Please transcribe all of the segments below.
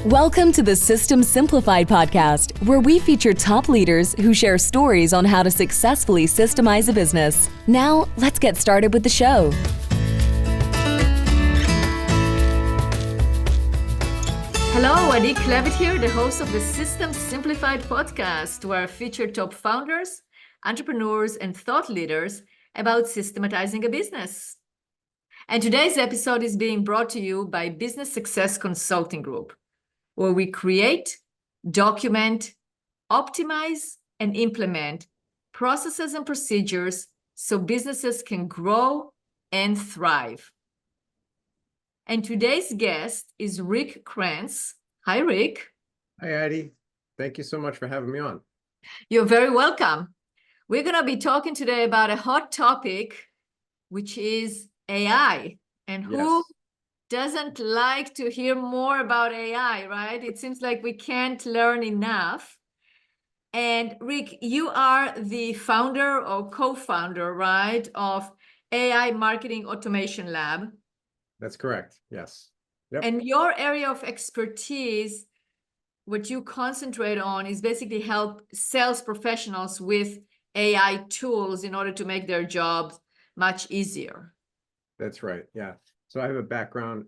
Welcome to the System Simplified podcast, where we feature top leaders who share stories on how to successfully systemize a business. Now, let's get started with the show. Hello, Adi Klevit here, the host of the System Simplified podcast, where I feature top founders, entrepreneurs, and thought leaders about systematizing a business. And today's episode is being brought to you by Business Success Consulting Group, where we create, document, optimize, and implement processes and procedures so businesses can grow and thrive. And today's guest is Rick Kranz. Hi, Rick. Hi, Addie. Thank you so much for having me on. You're very welcome. We're going to be talking today about a hot topic, which is AI. And who doesn't like to hear more about AI, right? It seems like we can't learn enough. And Rick, you are the founder or co-founder, right, of AI Marketing Automation Lab. That's correct. Yes. Yep. And your area of expertise, what you concentrate on, is basically help sales professionals with AI tools in order to make their jobs much easier. That's right. Yeah. So I have a background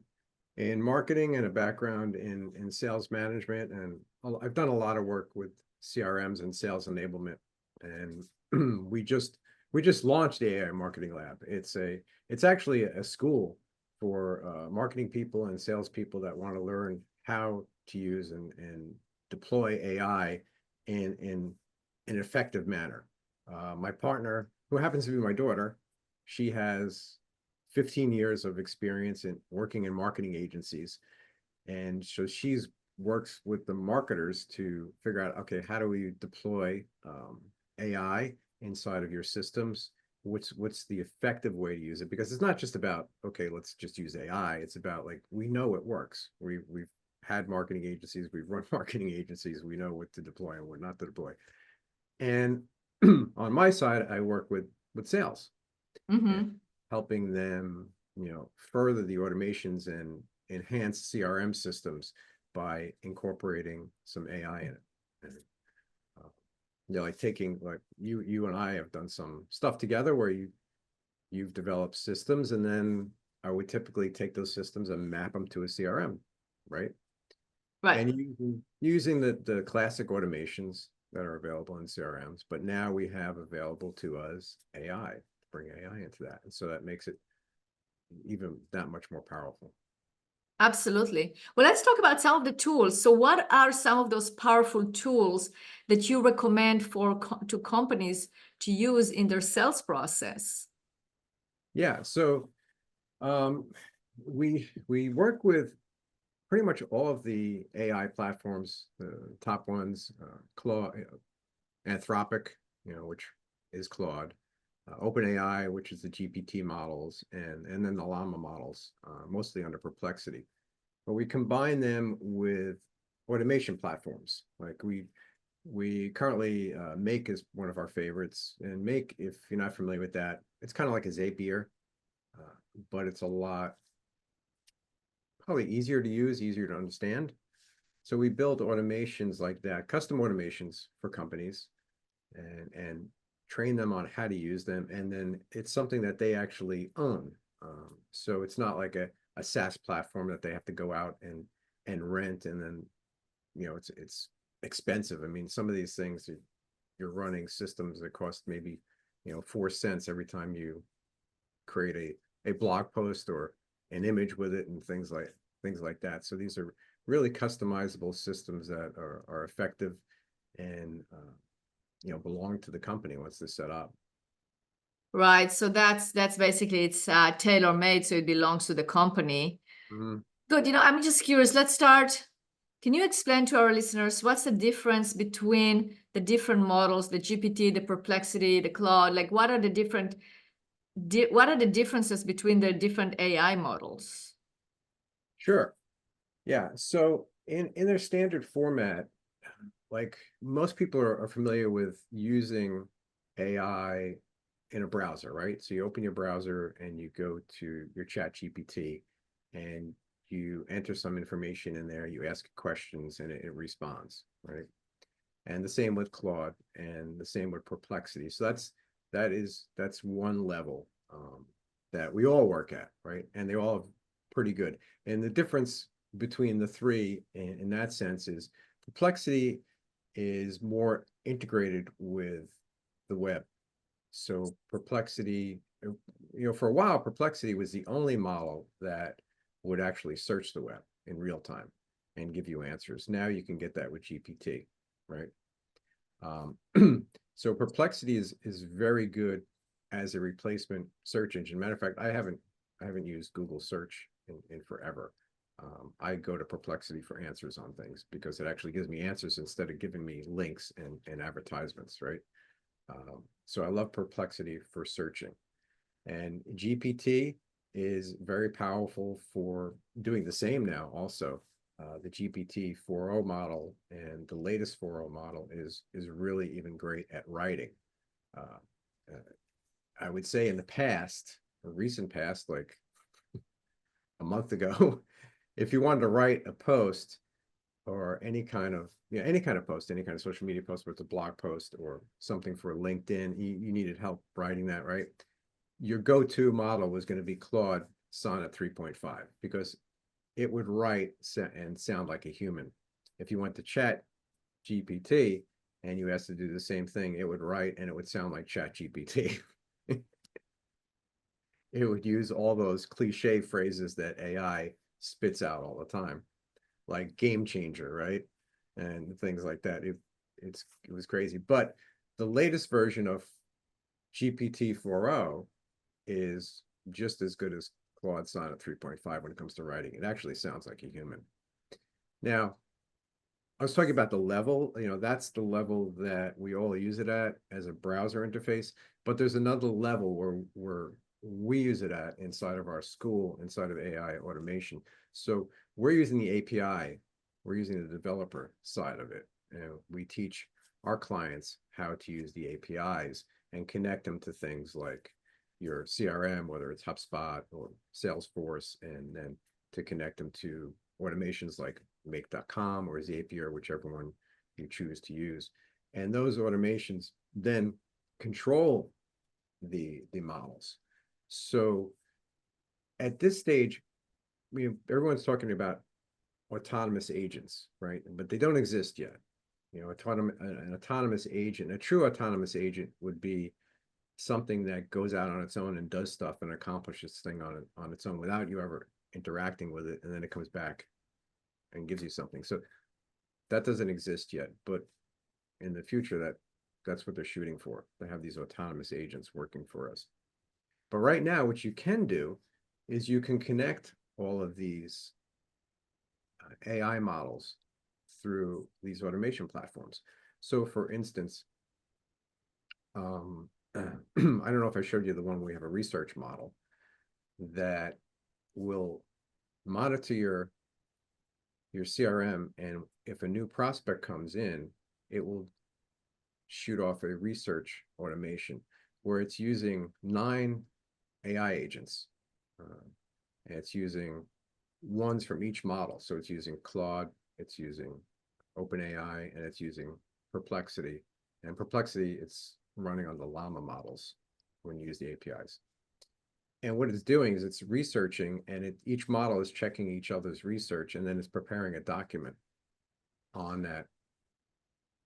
in marketing and a background in sales management, and I've done a lot of work with CRMs and sales enablement. And we just launched the AI Marketing Lab. It's actually a school for marketing people and salespeople that want to learn how to use and deploy AI in an effective manner. My partner, who happens to be my daughter, she has 15 years of experience in working in marketing agencies. And so she's works with the marketers to figure out, okay, how do we deploy AI inside of your systems? What's the effective way to use it? Because it's not just about, okay, let's just use AI. It's about, like, we know it works. We've had marketing agencies, we've run marketing agencies, we know what to deploy and what not to deploy. And on my side, I work with sales. Mm-hmm. Helping them, further the automations and enhance CRM systems by incorporating some AI in it. And, like taking, like you and I have done some stuff together where you've developed systems, and then I would typically take those systems and map them to a CRM, right? Right. And using the classic automations that are available in CRMs, but now we have available to us AI. Bring AI into that, and so that makes it even that much more powerful. Absolutely. Well, let's talk about some of the tools. So what are some of those powerful tools that you recommend to companies to use in their sales process? Yeah, so we work with pretty much all of the AI platforms, the top ones, Claude, Anthropic, which is Claude, OpenAI, which is the GPT models, and then the Llama models, mostly under Perplexity. But we combine them with automation platforms. Like we currently, Make is one of our favorites. And Make, if you're not familiar with that, it's kind of like a Zapier, but it's a lot probably easier to use, easier to understand. So we build automations like that, custom automations for companies, and train them on how to use them, and then it's something that they actually own. So it's not like a SaaS platform that they have to go out and rent, and then it's expensive. I mean, some of these things, you're running systems that cost maybe 4 cents every time you create a blog post or an image with it, and things like that. So these are really customizable systems that are effective and belong to the company once they're set up. Right. So that's basically, it's tailor-made, so it belongs to the company. Mm-hmm. Good. I'm just curious. Let's start. Can you explain to our listeners what's the difference between the different models, the GPT, the Perplexity, the Claude? Like, what are the differences between the different AI models? Sure. Yeah. So in their standard format, like most people are familiar with using AI in a browser, right? So you open your browser and you go to your Chat GPT, and you enter some information in there, you ask questions, and it responds, right? And the same with Claude, and the same with Perplexity. So that's one level that we all work at, right? And they're all pretty good. And the difference between the three in that sense is Perplexity is more integrated with the web. So Perplexity, for a while, Perplexity was the only model that would actually search the web in real time and give you answers. Now you can get that with GPT, right? So Perplexity is very good as a replacement search engine. Matter of fact, I haven't used Google search in forever. I go to Perplexity for answers on things because it actually gives me answers instead of giving me links and advertisements, right? So I love Perplexity for searching. And GPT is very powerful for doing the same now also. The GPT 4.0 model and the latest 4.0 model is really even great at writing. I would say in the past, or recent past, like a month ago, if you wanted to write a post or any kind of post, any kind of social media post, whether it's a blog post or something for LinkedIn, you needed help writing that, right? Your go-to model was going to be Claude Sonnet 3.5 because it would write and sound like a human. If you went to Chat GPT and you asked to do the same thing, it would write and it would sound like Chat GPT. It would use all those cliche phrases that AI spits out all the time, like game changer, right? And things like that. It was crazy. But the latest version of GPT 4.0 is just as good as Claude Sonnet 3.5 when it comes to writing. It actually sounds like a human. Now, I was talking about the level, that's the level that we all use it at as a browser interface, but there's another level where we use it at inside of our school, inside of AI automation. So we're using the API, we're using the developer side of it. We teach our clients how to use the APIs and connect them to things like your CRM, whether it's HubSpot or Salesforce, and then to connect them to automations like make.com or Zapier, whichever one you choose to use. And those automations then control the models. So at this stage, everyone's talking about autonomous agents, right? But they don't exist yet. An autonomous agent, a true autonomous agent would be something that goes out on its own and does stuff and accomplishes thing on its own without you ever interacting with it, and then it comes back and gives you something. So that doesn't exist yet, but in the future, that's what they're shooting for. They have these autonomous agents working for us. But right now, what you can do is you can connect all of these AI models through these automation platforms. So for instance, I don't know if I showed you the one where we have a research model that will monitor your CRM, and if a new prospect comes in, it will shoot off a research automation where it's using 9 AI agents. And it's using ones from each model. So it's using Claude, it's using OpenAI, and it's using Perplexity. And Perplexity, it's running on the Llama models when you use the APIs. And what it's doing is it's researching, and each model is checking each other's research, and then it's preparing a document on that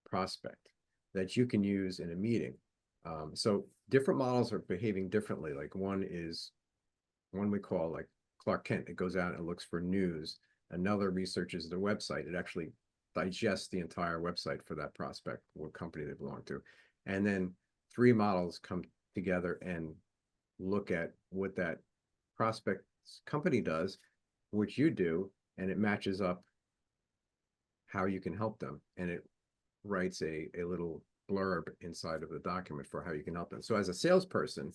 prospect that you can use in a meeting. So different models are behaving differently. Like one we call like Clark Kent. It goes out and looks for news. Another researches the website. It actually digests the entire website for that prospect, what company they belong to. And then 3 models come together and look at what that prospect's company does, which you do, and it matches up how you can help them. And it writes a little blurb inside of the document for how you can help them. So as a salesperson,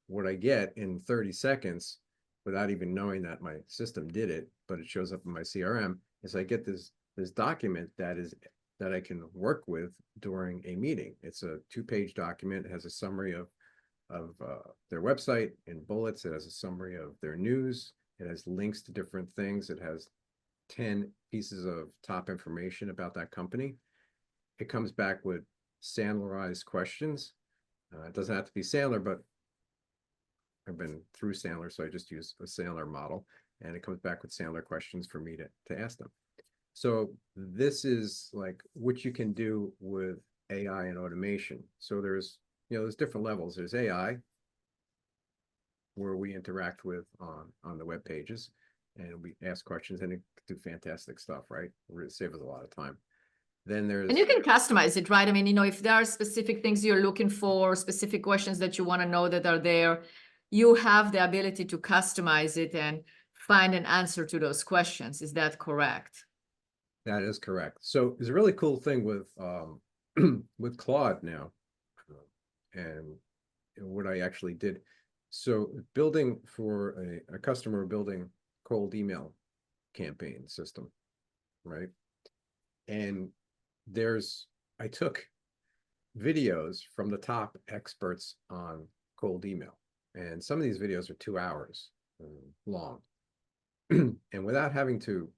what I get in 30 seconds, without even knowing that my system did it, but it shows up in my CRM, is I get this document that I can work with during a meeting. It's a 2-page document. It has a summary of their website in bullets. It has a summary of their news. It has links to different things. It has 10 pieces of top information about that company. It comes back with Sandlerized questions. It doesn't have to be Sandler, but I've been through Sandler, so I just use a Sandler model, and it comes back with Sandler questions for me to ask them. So this is like what you can do with AI and automation. So there's different levels. There's AI, where we interact with on the web pages, and we ask questions, and it do fantastic stuff, right? It saves us a lot of time. Then there's, and you can customize it, right? I mean, if there are specific things you're looking for, specific questions that you want to know that are there, you have the ability to customize it and find an answer to those questions. Is that correct? That is correct. So there's a really cool thing with with Claude now, and what I actually did. So building for a customer, building cold email campaign system, right? And I took videos from the top experts on cold email, and some of these videos are 2 hours long. And without having to,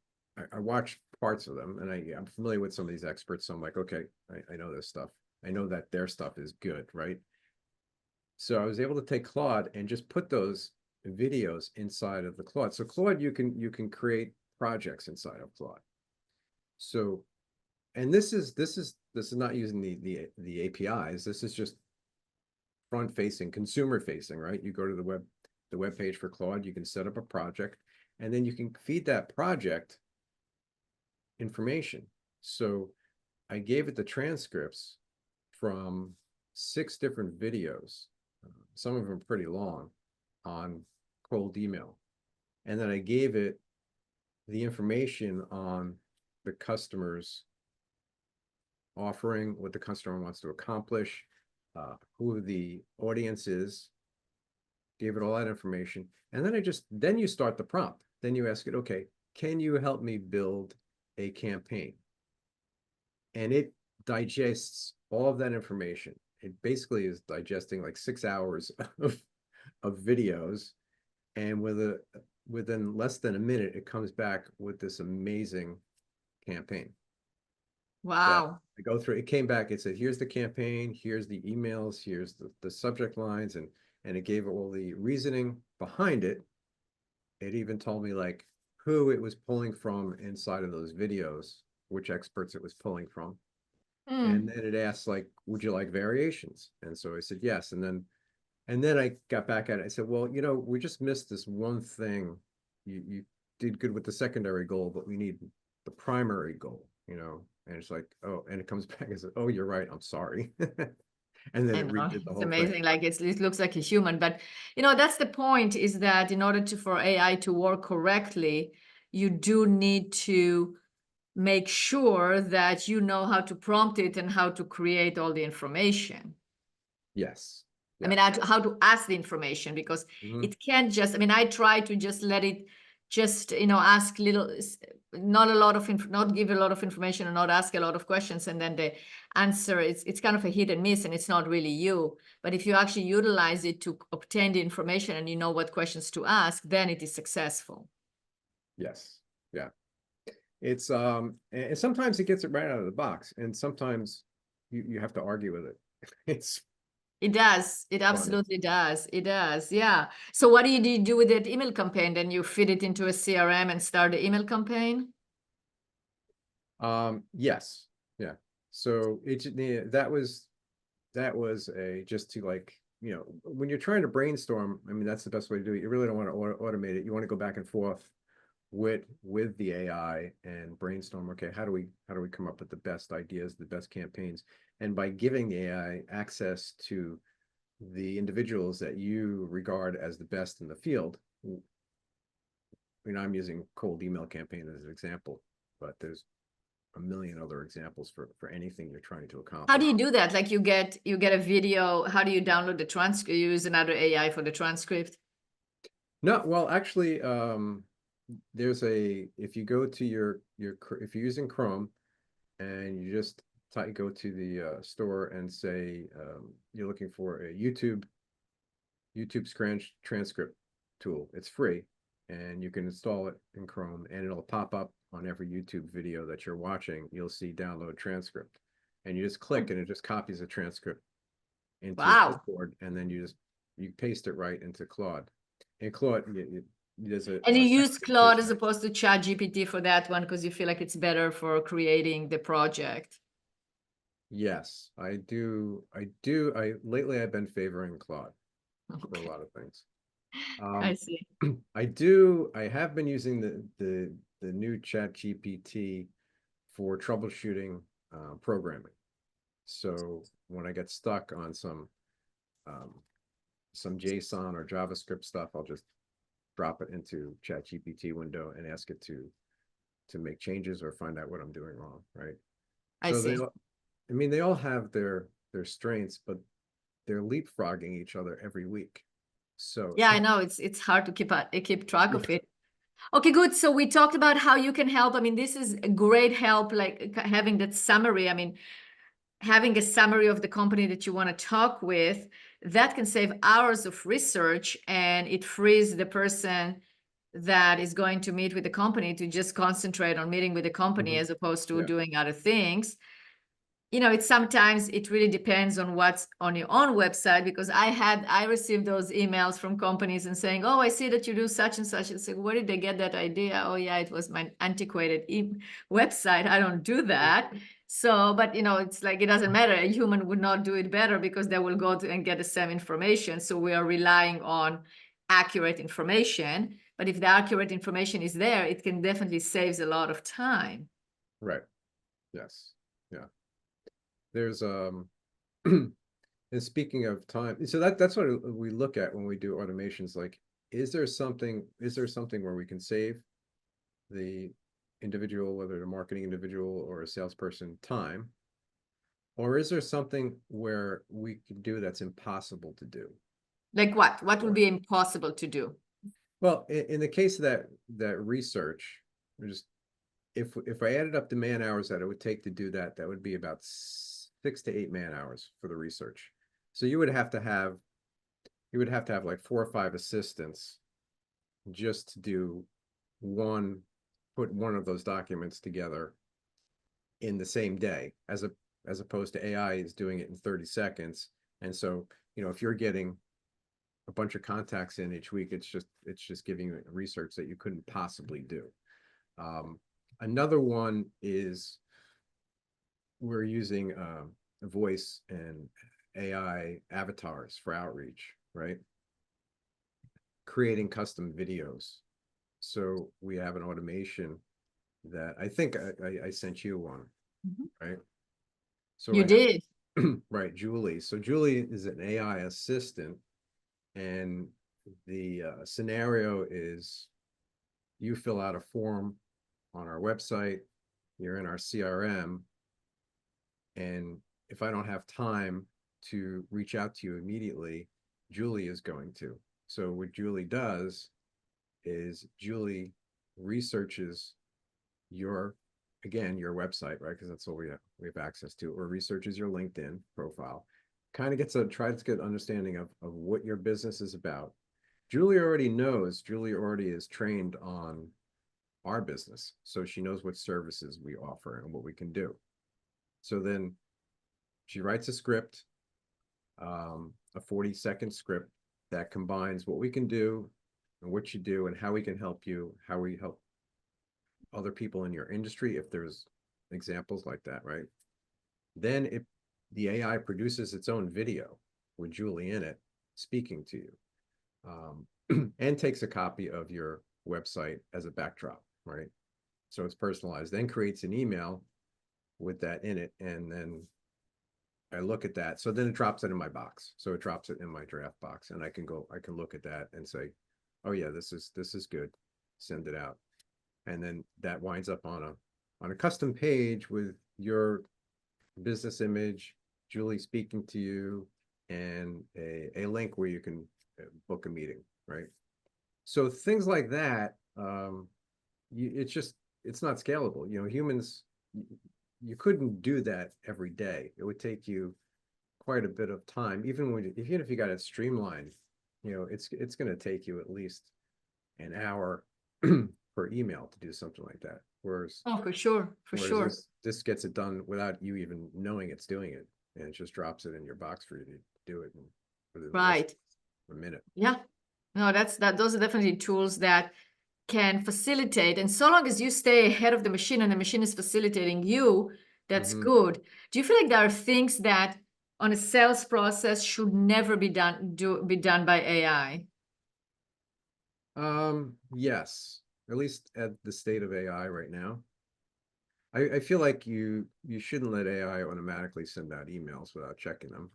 I watched parts of them, and I'm familiar with some of these experts, so I'm like, okay, I know this stuff. I know that their stuff is good, right? So I was able to take Claude and just put those videos inside of the Claude. So Claude, you can create projects inside of Claude. So, and this is not using the APIs. This is just front facing, consumer facing, right? You go to the web page for Claude, you can set up a project, and then you can feed that project information. So I gave it the transcripts from 6 different videos, some of them pretty long, on cold email. And then I gave it the information on the customer's offering, what the customer wants to accomplish, who the audience is, gave it all that information. And then then you start the prompt. Then you ask it, okay, can you help me build a campaign? And it digests all of that information. It basically is digesting like 6 hours of videos, and within less than a minute, it comes back with this amazing campaign. Wow. I go through, it came back, it said, here's the campaign, here's the emails, here's the subject lines, and it gave all the reasoning behind it. It even told me like who it was pulling from inside of those videos, which experts it was pulling from. And then it asked like, would you like variations? And so I said yes. And then I got back at it. I said, well, we just missed this one thing. You did good with the secondary goal, but we need the primary goal, and it's like, oh, and it comes back and says, oh, you're right, I'm sorry. And then I it know, redid the it's whole amazing. thing. Like it looks like a human, but that's the point, is that in order for AI to work correctly, you do need to make sure that you know how to prompt it and how to create all the information. Yes. I mean, how to ask the information, because it can't just, I try to just let it just, ask not give a lot of information and not ask a lot of questions. And then the answer, it's kind of a hit and miss, and it's not really you. But if you actually utilize it to obtain the information and you know what questions to ask, then it is successful. Yes. Yeah. It's and sometimes it gets it right out of the box, and sometimes you have to argue with it. It does. It absolutely does. It does. Yeah. So what do you do with that email campaign? Then you feed it into a CRM and start the email campaign? Yes. Yeah. So that was just to like, when you're trying to brainstorm, that's the best way to do it. You really don't want to automate it. You want to go back and forth with the AI and brainstorm, okay, how do we come up with the best ideas, the best campaigns? And by giving the AI access to the individuals that you regard as the best in the field, I'm using cold email campaign as an example, but there's a million other examples for anything you're trying to accomplish. How do you do that? Like you get a video, how do you download the transcript? You use another AI for the transcript? No, well, actually, there's if you go to if you're using Chrome and you just go to the store and say you're looking for a YouTube transcript tool, it's free. and you can install it in Chrome, and it'll pop up on every YouTube video that you're watching. You'll see download transcript, and you just click, and it just copies the transcript into your Wow. clipboard, and then you paste it right into Claude. And Claude, there's And you use text Claude as interface. opposed to ChatGPT for that one because you feel like it's better for creating the project. Yes, I do. Lately I've been favoring Claude for a lot of things. I see. I have been using the new Chat GPT for troubleshooting programming. So when I get stuck on some JSON or JavaScript stuff, I'll just drop it into Chat GPT window and ask it to make changes or find out what I'm doing wrong, right? I see. I mean, they all have their strengths, but they're leapfrogging each other every week. So Yeah, I know it's hard to keep track of it. Okay, good. So we talked about how you can help. I mean, this is a great help, like having that summary. I mean, having a summary of the company that you want to talk with, that can save hours of research, and it frees the person that is going to meet with the company to just concentrate on meeting with the company as opposed to doing other things. You know, it's sometimes it really depends on what's on your own website, because I received those emails from companies and saying, oh, I see that you do such and such. And say, where did they get that idea? Oh yeah, it was my antiquated website. I don't do that. So, but you know, it's like, it doesn't matter. A human would not do it better because they will go to and get the same information. So we are relying on accurate information. But if the accurate information is there, it can definitely saves a lot of time. right. Yes. Yeah. There's and speaking of time, so that's what we look at when we do automations. Like, is there something where we can save the individual, whether a marketing individual or a salesperson, time, or is there something where we can do that's impossible to do? Like what? What would be impossible to do? Well, in the case of that research, just if I added up the man hours that it would take to do that, that would be about 6 to 8 man hours for the research. So you would have to have like 4 or 5 assistants just to put one of those documents together in the same day, as opposed to AI is doing it in 30 seconds. And so, you know, if you're getting a bunch of contacts in each week, it's just giving you research that you couldn't possibly do. Another one is we're using voice and AI avatars for outreach, right? Creating custom videos. So we have an automation that I think I sent you one, right? So You did. right, Julie. So Julie is an AI assistant, and the scenario is you fill out a form on our website, you're in our CRM, and if I don't have time to reach out to you immediately, Julie is going to. So what Julie does is Julie researches your website, right? Because that's what we have access to, or researches your LinkedIn profile, kind of tries to get an understanding of what your business is about. Julie already is trained on our business, so she knows what services we offer and what we can do. So then she writes a script, a 40-second script that combines what we can do and what you do and how we can help you, how we help other people in your industry, if there's examples like that, right? Then the AI produces its own video with Julie in it speaking to you, and takes a copy of your website as a backdrop, right? So it's personalized, then creates an email with that in it, and then I look at that. So then it drops it in my box. So it drops it in my draft box, and I can look at that and say, oh yeah, this is good. Send it out. And then that winds up on a custom page with your business image, Julie speaking to you, and a link where you can book a meeting, right? So things like that, it's not scalable. You know, humans, you couldn't do that every day. It would take you quite a bit of time, even if you got it streamlined. You know, it's going to take you at least an hour per email to do something like that. Whereas, Oh, for sure, for sure. this gets it done without you even knowing it's doing it, and it just drops it in your box for you to do it within Right. a minute. Yeah. No, those are definitely tools that can facilitate. And so long as you stay ahead of the machine and the machine is facilitating you, that's good. Do you feel like there are things that on a sales process should never be done by AI? Yes, at least at the state of AI right now. I feel like you shouldn't let AI automatically send out emails without checking them.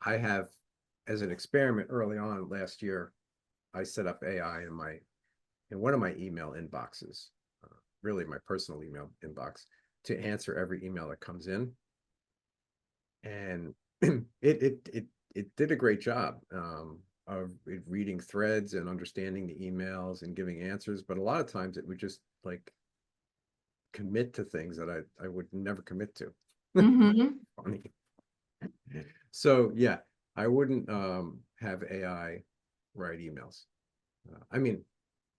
I have, as an experiment early on last year, I set up AI in one of my email inboxes, really my personal email inbox, to answer every email that comes in, and it did a great job of reading threads and understanding the emails and giving answers. But a lot of times it would just like commit to things that I would never commit to. Funny. So yeah, I wouldn't have AI write emails. I mean,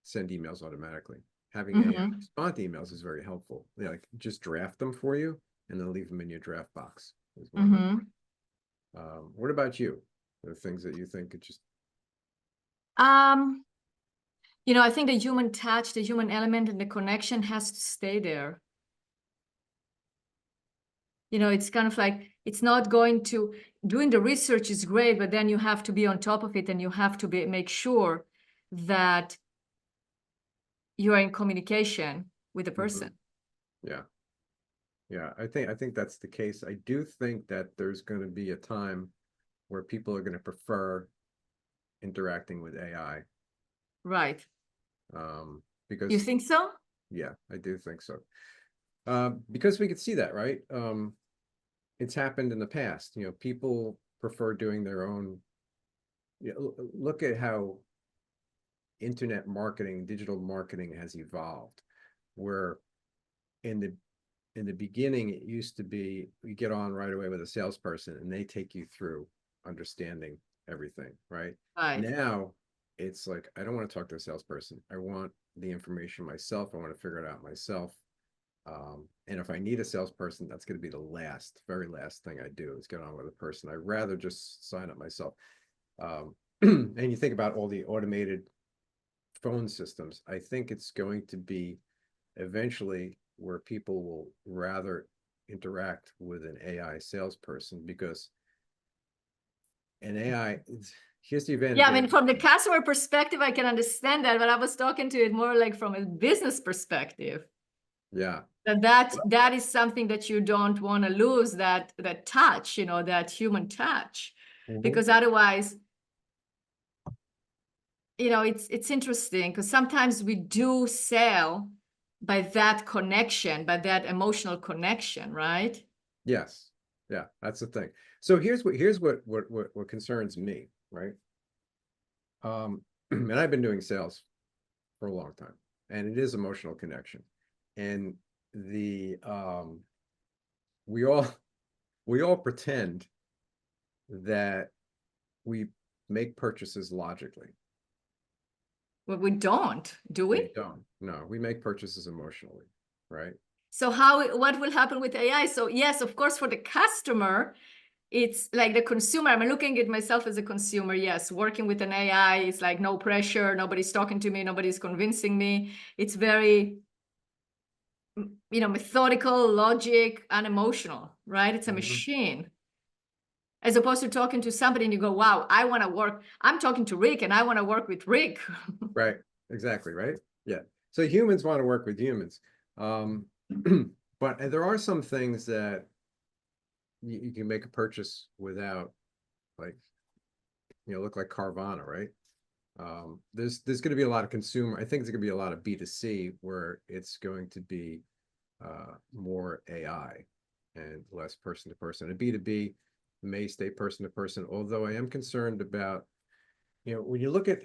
send emails automatically. Having AI respond to emails is very helpful. Like just draft them for you and then leave them in your draft box. What about you? The things that you think could just I think the human touch, the human element, and the connection has to stay there. It's kind of like, it's not going to, doing the research is great, but then you have to be on top of it, and you have to make sure that you are in communication with the person. Yeah. I think that's the case. I do think that there's going to be a time where people are going to prefer interacting with AI. Right. Because you think so? Yeah, I do think so. Because we could see that, right? It's happened in the past. People prefer doing their own. Look at how internet marketing, digital marketing has evolved, where in the beginning, it used to be you get on right away with a salesperson and they take you through understanding everything, right? Now it's like, I don't want to talk to a salesperson. I want the information myself. I want to figure it out myself. And if I need a salesperson, that's going to be the very last thing I do is get on with a person. I'd rather just sign up myself. And you think about all the automated phone systems. I think it's going to be eventually where people will rather interact with an AI salesperson, because an AI, here's the advantage. Yeah, I mean, from the customer perspective, I can understand that, but I was talking to it more like from a business perspective. Yeah. That is something that you don't want to lose, that touch, that human touch, because otherwise, it's interesting because sometimes we do sell by that connection, by that emotional connection, right? Yes. Yeah, that's the thing. So here's what concerns me, right? And I've been doing sales for a long time, and it is emotional connection. And we all pretend that we make purchases logically. Well, we don't, do we? We don't. No, we make purchases emotionally, right? So what will happen with AI? So yes, of course, for the customer, it's like the consumer. I'm looking at myself as a consumer. Yes, working with an AI, it's like no pressure. Nobody's talking to me. Nobody's convincing me. It's very, methodical, logic, unemotional, right? It's a machine. As opposed to talking to somebody and you go, wow, I want to work. I'm talking to Rick and I want to work with Rick. Right. Exactly. Right. Yeah. So humans want to work with humans. But there are some things that you can make a purchase without, like, look like Carvana, right? There's going to be a lot of consumer. I think there's going to be a lot of B2C where it's going to be more AI and less person to person. And B2B may stay person to person, although I am concerned about, when you look at,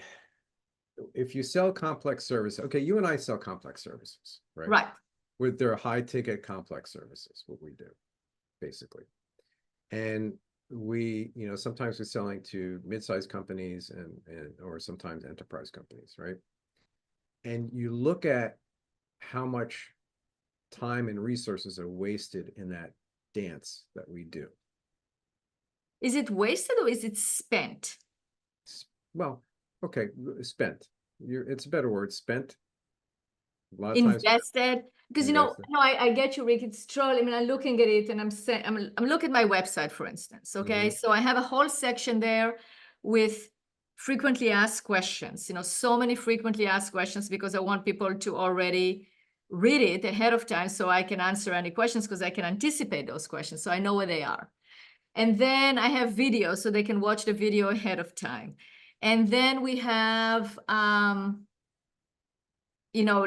if you sell complex service, okay, you and I sell complex services, right? Right. With their high ticket complex services, what we do, basically. And we, sometimes we're selling to mid-sized companies and or sometimes enterprise companies, right? And you look at how much time and resources are wasted in that dance that we do. Is it wasted or is it spent? Well, okay, spent. It's a better word, spent. A lot of times Invested, because invested. no, I get you, Rick. It's true. I mean, I'm looking at it and I'm saying, I'm looking at my website, for instance. Okay, so I have a whole section there with frequently asked questions. So many frequently asked questions because I want people to already read it ahead of time so I can answer any questions because I can anticipate those questions so I know where they are. And then I have videos so they can watch the video ahead of time. And then we have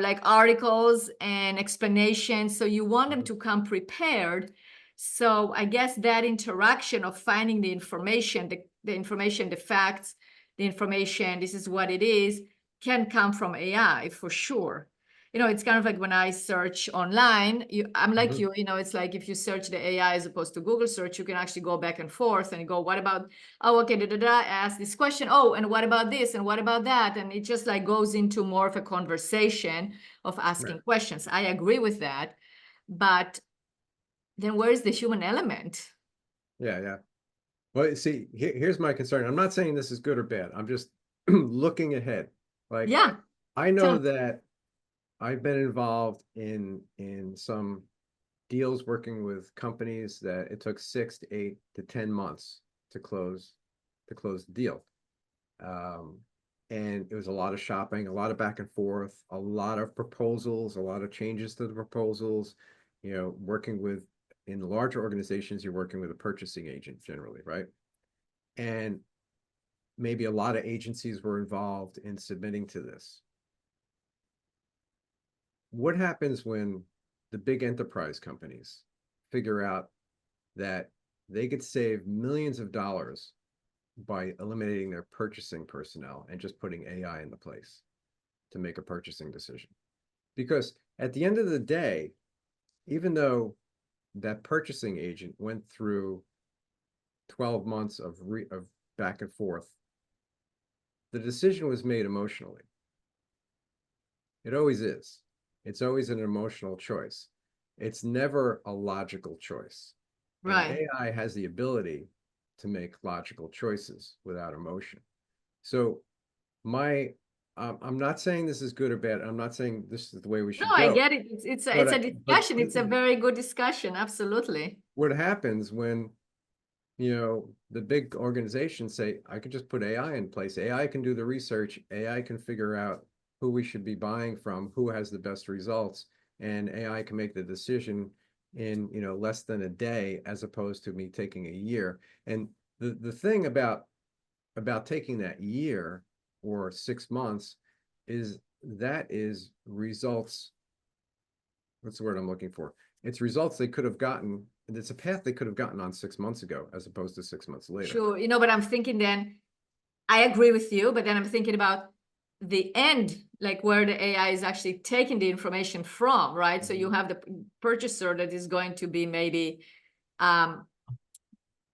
like articles and explanations. So you want them to come prepared. So I guess that interaction of finding the information, the information, the facts, the information, this is what it is, can come from AI for sure. It's kind of like when I search online, I'm like you, it's like if you search the AI as opposed to Google search, you can actually go back and forth and go, what about, oh, okay, ask this question. Oh, and what about this? And what about that? And it just like goes into more of a conversation of asking questions. I agree with that. But then where's the human element? Yeah. Well, see, here's my concern. I'm not saying this is good or bad. I'm just looking ahead. Like, Yeah. I know that I've been involved in some deals working with companies that it took 6 to 8 to 10 months to close the deal. And it was a lot of shopping, a lot of back and forth, a lot of proposals, a lot of changes to the proposals, working with, in larger organizations, you're working with a purchasing agent generally, right? And maybe a lot of agencies were involved in submitting to this. What happens when the big enterprise companies figure out that they could save millions of dollars by eliminating their purchasing personnel and just putting AI into place to make a purchasing decision? Because at the end of the day, even though that purchasing agent went through 12 months of back and forth, the decision was made emotionally. It always is. It's always an emotional choice. It's never a logical choice. Right. And AI has the ability to make logical choices without emotion. So I'm not saying this is good or bad. I'm not saying this is the way we should No, I go. get it. It's a discussion. It's a very good discussion. Absolutely. What happens when, the big organizations say, I could just put AI in place. AI can do the research. AI can figure out who we should be buying from, who has the best results, and AI can make the decision in, less than a day, as opposed to me taking a year. And the thing about taking that year or 6 months is that is results. What's the word I'm looking for? It's results they could have gotten. It's a path they could have gotten on 6 months ago, as opposed to 6 months later. Sure. But I'm thinking then, I agree with you, but then I'm thinking about the end, like where the AI is actually taking the information from, right? So you have the purchaser that is going to be maybe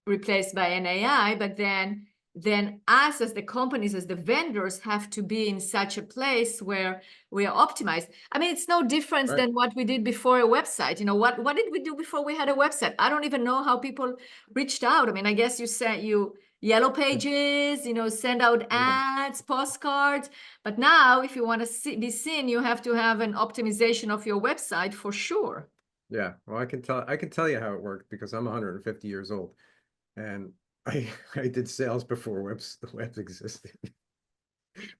replaced by an AI, but then us as the companies, as the vendors, have to be in such a place where we are optimized. I mean, it's no difference than what we did before a website. What did we do before we had a website? I don't even know how people reached out. I mean, I guess you sent yellow pages, send out ads, postcards. But now, if you want to be seen, you have to have an optimization of your website for sure. Yeah, well, I can tell you how it worked because I'm 150 years old, and I did sales before the web existed.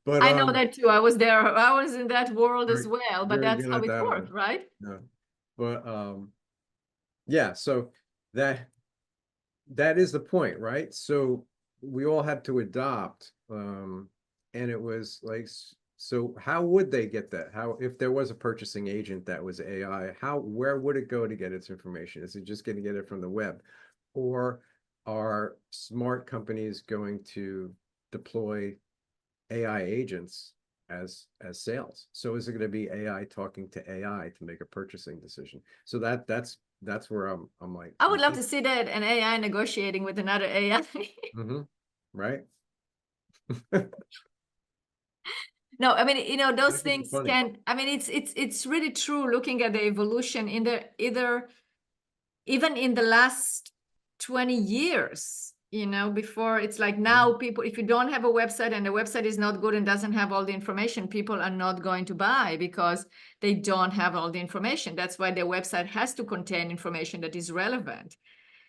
But I know that too. I was there. I was in that world as well, but very that's good how at it that. worked, right? No, but yeah. So that is the point, right? So we all had to adopt, and it was like, so how would they get that? How, if there was a purchasing agent that was AI, where would it go to get its information? Is it just going to get it from the web, or are smart companies going to deploy AI agents as sales. So is it going to be AI talking to AI to make a purchasing decision? So that's where I'm like, I would love to see that, an AI negotiating with another AI. Right. No, I mean, you know, those That could be things funny. can, I mean, it's really true looking at the evolution in the even in the last 20 years, you know, before it's like now people, if you don't have a website and the website is not good and doesn't have all the information, people are not going to buy because they don't have all the information. That's why their website has to contain information that is relevant.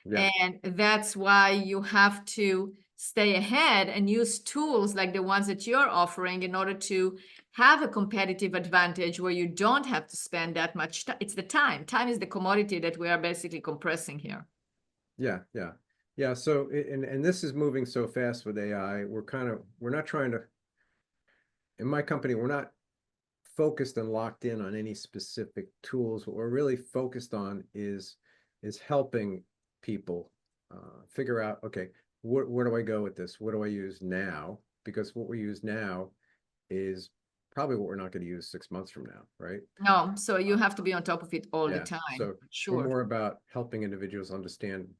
Yeah. And that's why you have to stay ahead and use tools like the ones that you're offering in order to have a competitive advantage where you don't have to spend that much time. It's the time. Time is the commodity that we are basically compressing here. Yeah. Yeah. Yeah. So, and this is moving so fast with AI. We're not trying to, in my company, we're not focused and locked in on any specific tools. What we're really focused on is helping people figure out, okay, where do I go with this? What do I use now? Because what we use now is probably what we're not going to use 6 months from now, right? No, so you have to be on top of it all the Yeah. time. So we're Sure. more about helping individuals understand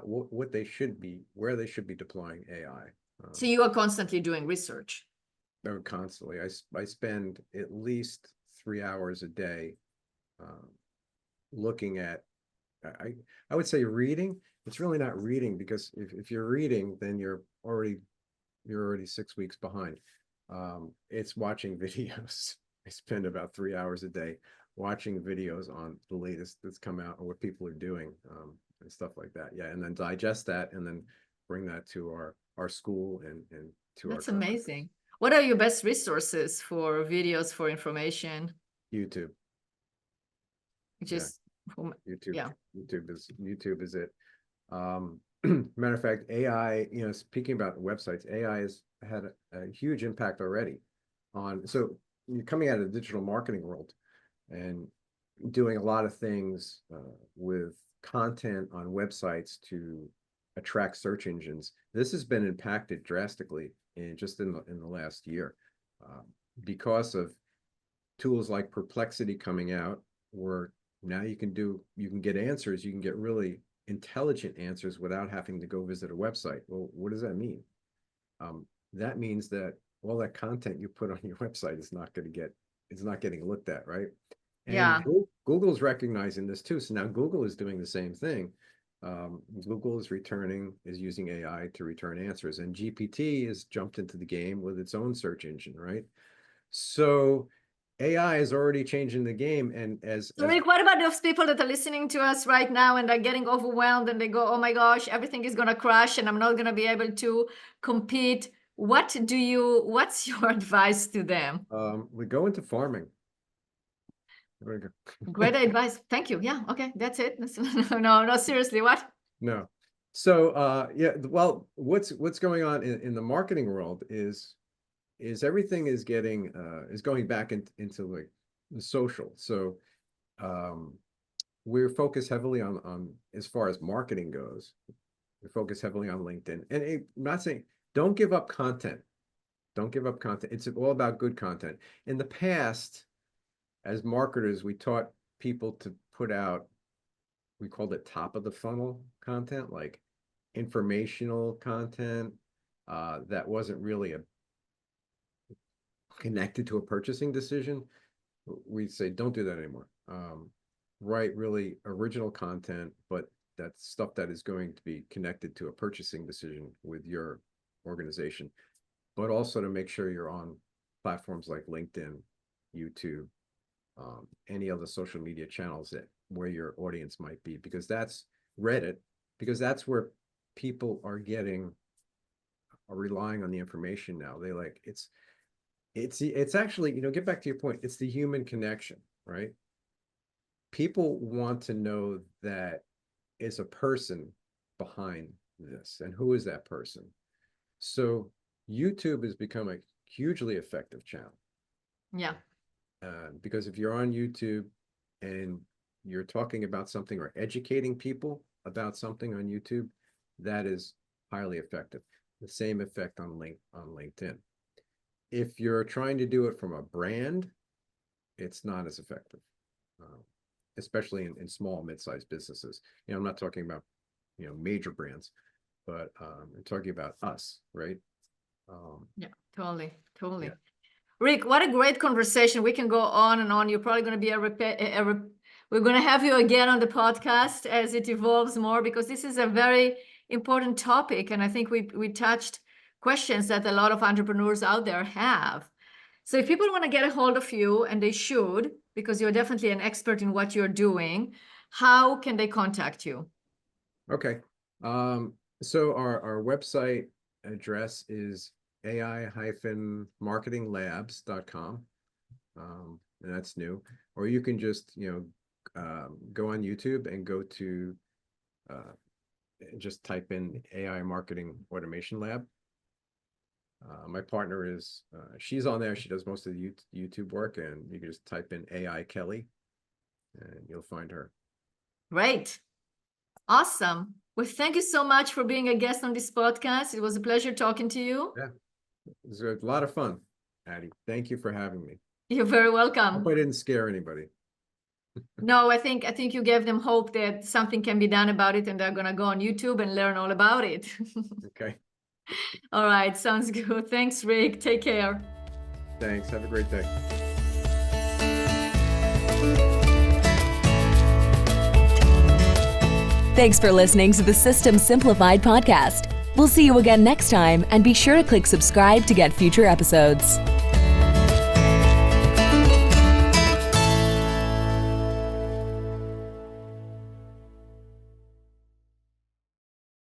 what they should be, where they should be deploying AI. So you are constantly doing research. Constantly. I spend at least 3 hours a day looking at, I would say reading. It's really not reading, because if you're reading, then you're already 6 weeks behind. It's watching videos. I spend about 3 hours a day watching videos on the latest that's come out and what people are doing, and stuff like that. Yeah, and then digest that and then bring that to our school and to That's our customers. amazing. What are your best resources for videos, for information? YouTube. Just YouTube. yeah. YouTube is it. Matter of fact, AI, speaking about websites, AI has had a huge impact already on, so you're coming out of the digital marketing world and doing a lot of things with content on websites to attract search engines. This has been impacted drastically in the last year, because of tools like Perplexity coming out, where now you can get answers, you can get really intelligent answers without having to go visit a website. Well, what does that mean? That means that all that content you put on your website is not getting looked at, right? And Yeah. Google's recognizing this too. So now Google is doing the same thing. Google is using AI to return answers, and GPT has jumped into the game with its own search engine, right? So AI is already changing the game. And So Rick, what about those people that are listening to us right now and are getting overwhelmed and they go, oh my gosh, everything is going to crash and I'm not going to be able to compete. What's your advice to them? we go into farming. Great advice. Thank you. Yeah. Okay. That's it. No, seriously. What? No. So, yeah, well, what's going on in the marketing world is everything is going back into like the social. So, we're focused heavily on as far as marketing goes, we focus heavily on LinkedIn. And I'm not saying don't give up content. Don't give up content. It's all about good content. In the past, as marketers, we taught people to put out, we called it top of the funnel content, like informational content that wasn't really connected to a purchasing decision. We say don't do that anymore. Write really original content, but that's stuff that is going to be connected to a purchasing decision with your organization, but also to make sure you're on platforms like LinkedIn, YouTube, any other social media channels where your audience might be, because that's Reddit, because that's where people are relying on the information now. They like it's actually, get back to your point, it's the human connection, right? People want to know that is a person behind this, and who is that person? So YouTube has become a hugely effective channel. Yeah. Because if you're on YouTube and you're talking about something or educating people about something on YouTube, that is highly effective. The same effect on LinkedIn. if you're trying to do it from a brand, it's not as effective, especially in small, mid-sized businesses. I'm not talking about, major brands, but I'm talking about us, right? Yeah, totally. Yeah. Rick, what a great conversation. We can go on and on. You're probably going to be we're going to have you again on the podcast as it evolves more, because this is a very important topic. And I think we touched questions that a lot of entrepreneurs out there have. So if people want to get a hold of you, and they should, because you're definitely an expert in what you're doing, how can they contact you? Okay. So our website address is ai-marketinglabs.com. And that's new. Or you can just, go on YouTube and go to, just type in AI Marketing Automation Lab. My partner is, she's on there. She does most of the YouTube work, and you can just type in AI Kelly and you'll find her. Great. Awesome. Well, thank you so much for being a guest on this podcast. It was a pleasure talking to you. Yeah, it was a lot of fun, Addie. Thank you for having me. You're very welcome. Hope I didn't scare anybody. No, I think you gave them hope that something can be done about it, and they're going to go on YouTube and learn all about it. Okay. All right. Sounds good. Thanks, Rick. Take care. Thanks. Have a great day. Thanks for listening to the System Simplified podcast. We'll see you again next time, and be sure to click subscribe to get future episodes.